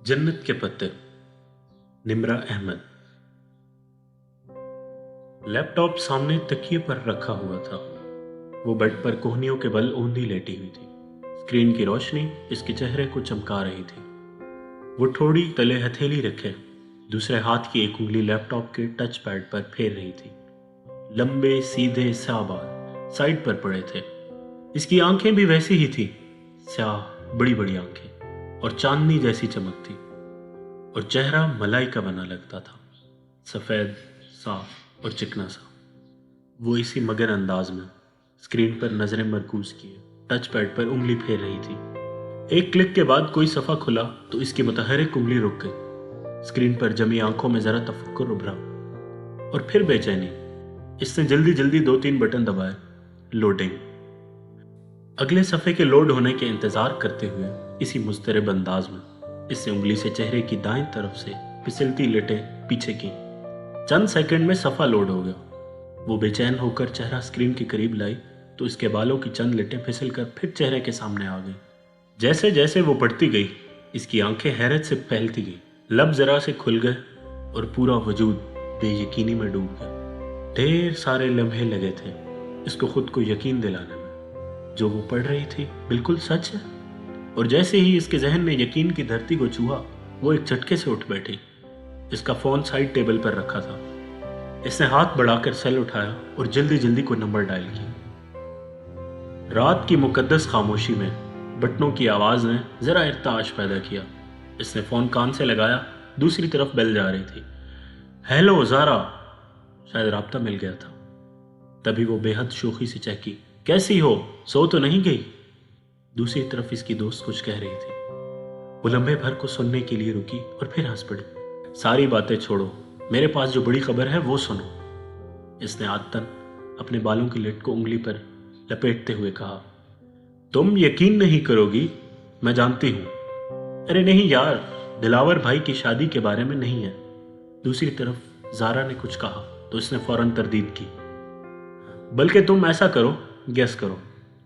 जन्नत के पत्ते। निम्रा अहमद। लैपटॉप सामने तकिए पर रखा हुआ था। वो बेड पर कोहनियों के बल औंधी लेटी हुई थी। स्क्रीन की रोशनी इसके चेहरे को चमका रही थी। वो ठोड़ी तले हथेली रखे दूसरे हाथ की एक उंगली लैपटॉप के टच पैड पर फेर रही थी। लंबे सीधे स्याह बाल साइड पर पड़े थे। इसकी आंखें भी वैसी ही थी, स्याह बड़ी बड़ी आंखें और चांदनी जैसी चमक थी। और चेहरा मलाई का बना लगता था, सफ़ेद, साफ और चिकना सा। वो इसी मगर अंदाज में स्क्रीन पर नजरें मरकूज किए टच पैड पर उंगली फेर रही थी। एक क्लिक के बाद कोई सफ़ा खुला तो इसकी मुतहरिक उंगली रुक गई। स्क्रीन पर जमी आंखों में ज़रा तफक्कुर उभरा और फिर बेचैनी। इसने जल्दी जल्दी 2-3 बटन दबाए। लोडिंग। अगले सफ़े के लोड होने के इंतज़ार करते हुए इसी मुस्तरब अंदाज में इसने उंगली से चेहरे की दाएं तरफ से फिसलती लेटें पीछे की। चंद सेकंड में सफ़ा लोड हो गया। वो बेचैन होकर चेहरा स्क्रीन के करीब लाई तो इसके बालों की चंद लेटें फिसल कर फिर चेहरे के सामने आ गई। जैसे जैसे वो बढ़ती गई इसकी आंखें हैरत से फैलती गई, लब जरा से खुल गए और पूरा वजूद बेयकीनी में डूब गया। ढेर सारे लम्हे लगे थे इसको खुद को यकीन दिलाने में जो वो पढ़ रही थी बिल्कुल सच है। और जैसे ही इसके जहन में यकीन की धरती को छुआ वो एक झटके से उठ बैठी। इसका फोन साइड टेबल पर रखा था। इसने हाथ बढ़ाकर सेल उठाया और जल्दी जल्दी कोई नंबर डायल किया। रात की मुकद्दस खामोशी में बटनों की आवाज ने जरा इर्ताश पैदा किया। इसने फोन कान से लगाया, दूसरी तरफ बेल जा रही थी। हेलो ज़ारा। शायद राब्ता मिल गया था। तभी वो बेहद शोखी से चहकी, कैसी हो, सो तो नहीं गई? दूसरी तरफ इसकी दोस्त कुछ कह रही थी। वो लम्हे भर को सुनने के लिए रुकी और फिर हंस पड़ी। सारी बातें छोड़ो, मेरे पास जो बड़ी खबर है वो सुनो। इसने आदतन अपने बालों की लट को उंगली पर लपेटते हुए कहा। तुम यकीन नहीं करोगी, मैं जानती हूं। अरे नहीं यार, दिलावर भाई की शादी के बारे में नहीं है। दूसरी तरफ ज़ारा ने कुछ कहा तो इसने फौरन तरदीद की। बल्कि तुम ऐसा करो, गेस करो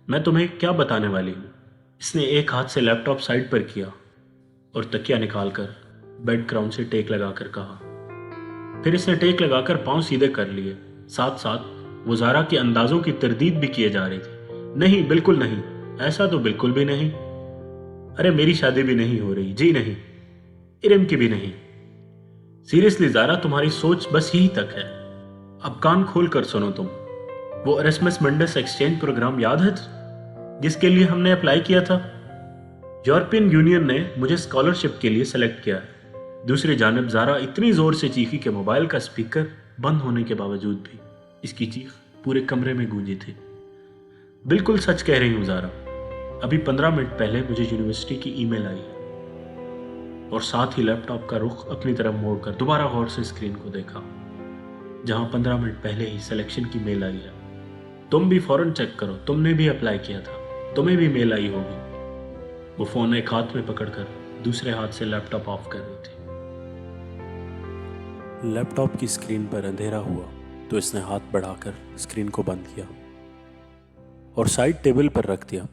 मैं तुम्हें क्या बताने वाली हूं। इसने एक हाथ से लैपटॉप साइड पर किया और तकिया निकालकर बेड क्राउन से टेक लगाकर कहा। फिर इसने टेक लगाकर पांव सीधे कर लिए। साथ साथ वो ज़ारा के अंदाजों की तरदीद भी किए जा रही थी। नहीं, बिल्कुल नहीं, ऐसा तो बिल्कुल भी नहीं। अरे मेरी शादी भी नहीं हो रही, जी नहीं, इरम की भी नहीं। सीरियसली ज़ारा, तुम्हारी सोच बस यही तक है। अब कान खोल कर सुनो तुम। वो एरasmus मंडस एक्सचेंज प्रोग्राम याद है जिसके लिए हमने अप्लाई किया था? यूरोपियन यूनियन ने मुझे स्कॉलरशिप के लिए सेलेक्ट किया है। दूसरी जानब ज़ारा इतनी ज़ोर से चीखी कि मोबाइल का स्पीकर बंद होने के बावजूद भी इसकी चीख पूरे कमरे में गूंजी थी। बिल्कुल सच कह रही हूँ ज़ारा। अभी 15 मिनट पहले मुझे यूनिवर्सिटी की ईमेल आई है। और साथ ही लैपटॉप का रुख अपनी तरफ मोड़कर दोबारा गौर से स्क्रीन को देखा जहां 15 मिनट पहले ही सिलेक्शन की मेल आई है। तुम भी फौरन चेक करो, तुमने भी अप्लाई किया था, तुम्हें भी मेल आई होगी। वो फोन एक हाथ में पकड़कर दूसरे हाथ से लैपटॉप ऑफ कर रही थी। लैपटॉप की स्क्रीन पर अंधेरा हुआ तो इसने हाथ बढ़ाकर स्क्रीन को बंद किया और साइड टेबल पर रख दिया।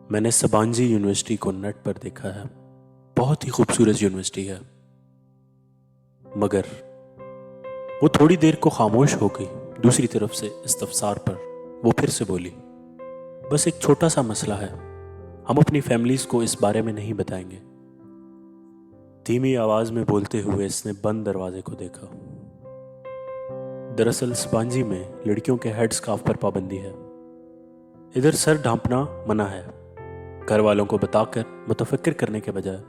मैंने सबांजी यूनिवर्सिटी को नेट पर देखा है। बहुत ही खूबसूरत यूनिवर्सिटी है। मगर वो थोड़ी देर को खामोश हो गई। दूसरी तरफ से इस्तफसार पर वो फिर से बोली, बस एक छोटा सा मसला है, हम अपनी फैमिलीज को इस बारे में नहीं बताएंगे। धीमी आवाज में बोलते हुए इसने बंद दरवाजे को देखा। दरअसल सबांजी में लड़कियों के हेड स्कार्फ पर पाबंदी है। इधर सर ढांपना मना है। घर वालों को बताकर मुतफक्किर करने के बजाय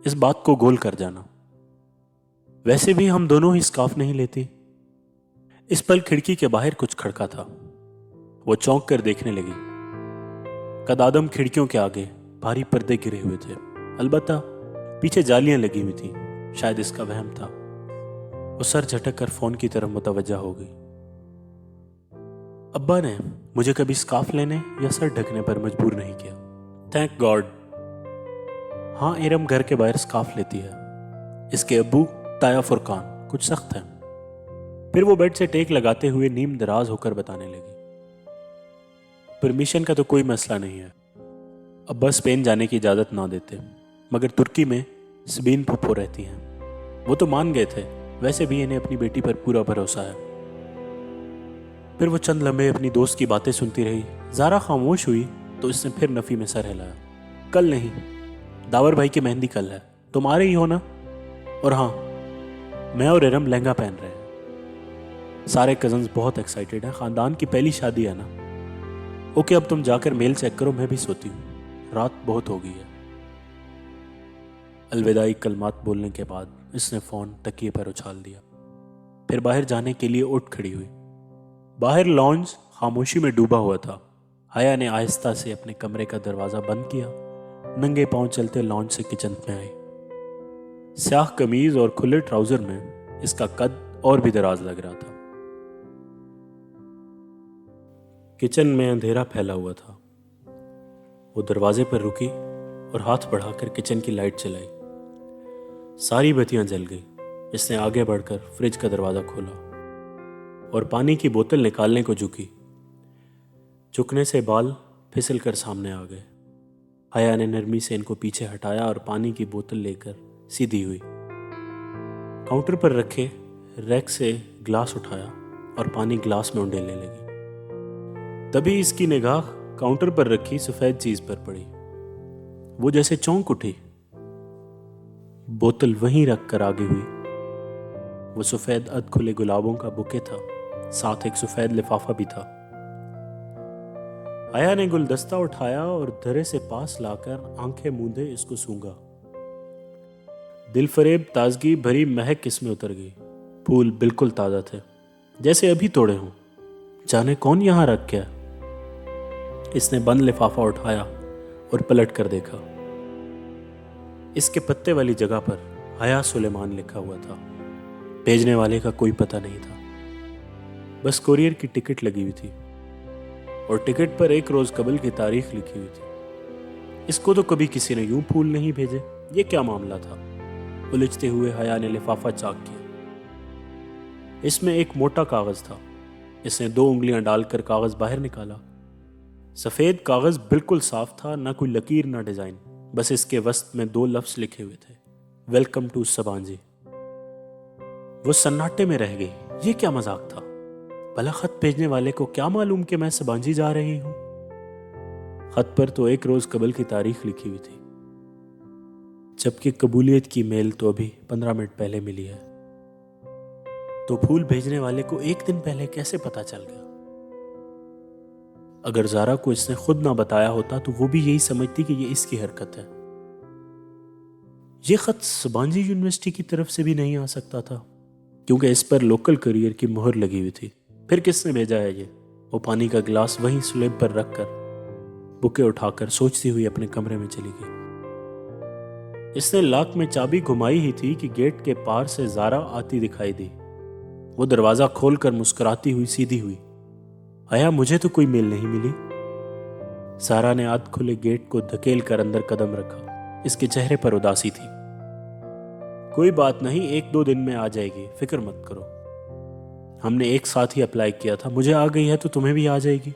इस बात को गोल कर जाना। वैसे भी हम दोनों ही स्कार्फ नहीं लेती। इस पल खिड़की के बाहर कुछ खड़का था। वो चौंक कर देखने लगी। कदादम खिड़कियों के आगे भारी पर्दे गिरे हुए थे। अलबत्ता पीछे जालियां लगी हुई थी। शायद इसका वहम था। वो सर झटक कर फोन की तरफ मुतवज्जा हो गई। अब्बा ने मुझे कभी स्कार्फ लेने या सर ढकने पर मजबूर नहीं किया, थैंक गॉड। हाँ, इरम घर के बाहर स्कार्फ लेती है। इसके अब्बू ताया फुरकान कुछ सख्त हैं। फिर वो बेड से टेक लगाते हुए नीम दराज होकर बताने लगी, परमिशन का तो कोई मसला नहीं है। अब्बा स्पेन जाने की इजाज़त ना देते। मगर तुर्की में सबीन फुप्पो रहती हैं। वो तो मान गए थे, वैसे भी इन्हें अपनी बेटी पर पूरा भरोसा है। फिर वो चंद लम्हे अपनी दोस्त की बातें सुनती रही। ज़ारा खामोश हुई तो इसने फिर नफ़ी में सर हिलाया। कल नहीं, दावर भाई की मेहंदी कल है, तुम आ रही हो ना? और हाँ, मैं और इरम लहंगा पहन रहे हैं। सारे कजन्स बहुत एक्साइटेड हैं, ख़ानदान की पहली शादी है ना। ओके, अब तुम जाकर मेल चेक करो, मैं भी सोती हूँ, रात बहुत हो गई है। अलविदाई कलमात बोलने के बाद इसने फ़ोन तकिए पर उछाल दिया। फिर बाहर जाने के लिए उठ खड़ी हुई। बाहर लॉन्ज खामोशी में डूबा हुआ था। हया ने आहिस्ता से अपने कमरे का दरवाज़ा बंद किया। नंगे पांव चलते लॉन्ज से किचन में आई। स्याह कमीज और खुले ट्राउजर में इसका कद और भी दराज लग रहा था। किचन में अंधेरा फैला हुआ था। वो दरवाजे पर रुकी और हाथ बढ़ाकर किचन की लाइट जलाई। सारी बत्तियां जल गई। इसने आगे बढ़कर फ्रिज का दरवाजा खोला और पानी की बोतल निकालने को झुकी। झुकने से बाल फिसल कर सामने आ गए। हया ने नरमी से इनको पीछे हटाया और पानी की बोतल लेकर सीधी हुई। काउंटर पर रखे रैक से ग्लास उठाया और पानी ग्लास में उंडेलने लगी। तभी इसकी निगाह काउंटर पर रखी सफेद चीज पर पड़ी। वो जैसे चौंक उठी। बोतल वहीं रखकर आगे हुई। वो सफेद अध खुले गुलाबों का बुके था, साथ एक सफेद लिफाफा भी था। आया ने गुलदस्ता उठाया और धरे से पास लाकर आंखें मूंदे इसको सूंघा। दिलफरेब ताजगी भरी महक इसमें उतर गई। फूल बिल्कुल ताजा थे, जैसे अभी तोड़े हों। जाने कौन यहां रख गया। इसने बंद लिफाफा उठाया और पलट कर देखा। इसके पत्ते वाली जगह पर हया सुलेमान लिखा हुआ था। भेजने वाले का कोई पता नहीं था, बस कोरियर की टिकट लगी हुई थी और टिकट पर 1 रोज कबल की तारीख लिखी हुई थी। इसको तो कभी किसी ने यूं फूल नहीं भेजे। ये क्या मामला था? उलझते हुए हया ने लिफाफा चाक किया। इसमें एक मोटा कागज था। इसने 2 उंगलियां डालकर कागज बाहर निकाला। सफेद कागज बिल्कुल साफ था, ना कोई लकीर ना डिजाइन। बस इसके वस्त में 2 लफ्ज लिखे हुए थे, वेलकम टू सबांजी। वो सन्नाटे में रह गई। ये क्या मजाक था? भला खत भेजने वाले को क्या मालूम कि मैं सबांजी जा रही हूं? खत पर तो 1 रोज कबल की तारीख लिखी हुई थी, जबकि कबूलियत की मेल तो अभी 15 मिनट पहले मिली है। तो फूल भेजने वाले को 1 दिन पहले कैसे पता चल गया? अगर ज़ारा को इसने खुद ना बताया होता तो वो भी यही समझती कि ये इसकी हरकत है। ये खत सबांजी यूनिवर्सिटी की तरफ से भी नहीं आ सकता था, क्योंकि इस पर लोकल कुरियर की मोहर लगी हुई थी। फिर किसने भेजा है ये? वो पानी का गिलास वहीं स्लेब पर रखकर बुके उठाकर सोचती हुई अपने कमरे में चली गई। इसने लाक में चाबी घुमाई ही थी कि गेट के पार से ज़ारा आती दिखाई दी। वो दरवाजा खोलकर मुस्कुराती हुई सीधी हुई। आया, मुझे तो कोई मेल नहीं मिली। ज़ारा ने आध खुले गेट को धकेल कर अंदर कदम रखा। इसके चेहरे पर उदासी थी। कोई बात नहीं, 1-2 दिन में आ जाएगी, फिक्र मत करो। हमने एक साथ ही अप्लाई किया था, मुझे आ गई है तो तुम्हें भी आ जाएगी।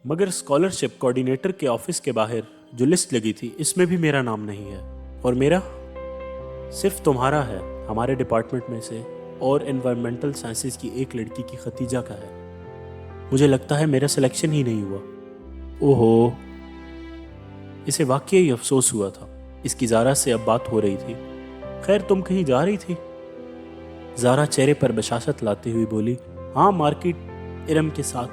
मगर स्कॉलरशिप कोऑर्डिनेटर के ऑफिस के बाहर जो लिस्ट लगी थी, इसमें भी मेरा नाम नहीं है। और मेरा सिर्फ तुम्हारा है, हमारे डिपार्टमेंट में से और एनवायरमेंटल साइंसेस की एक लड़की की खतीजा का है। मुझे लगता है मेरा सिलेक्शन ही नहीं हुआ। ओहो, इसे वाकई ही अफसोस हुआ था। इसकी ज़ारा से अब बात हो रही थी। खैर, तुम कहीं जा रही थी? ज़ारा चेहरे पर बशाशत लाते हुई बोली, हाँ, मार्केट इरम के साथ।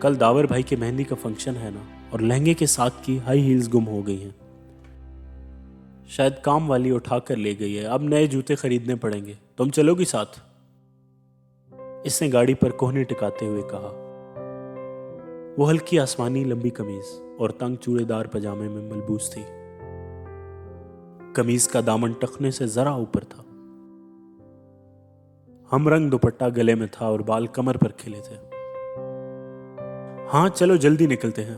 कल दावर भाई के मेहंदी का फंक्शन है ना, और लहंगे के साथ की हाई हील्स गुम हो गई हैं। शायद काम वाली उठा कर ले गई है। अब नए जूते खरीदने पड़ेंगे। तुम चलोगी साथ? इसने गाड़ी पर कोहनी टिकाते हुए कहा। वो हल्की आसमानी लंबी कमीज और तंग चूड़ेदार पजामे में मलबूस थी। कमीज का दामन टखने से जरा ऊपर था। हमरंग दुपट्टा गले में था और बाल कमर पर खिले थे। हाँ, चलो जल्दी निकलते हैं।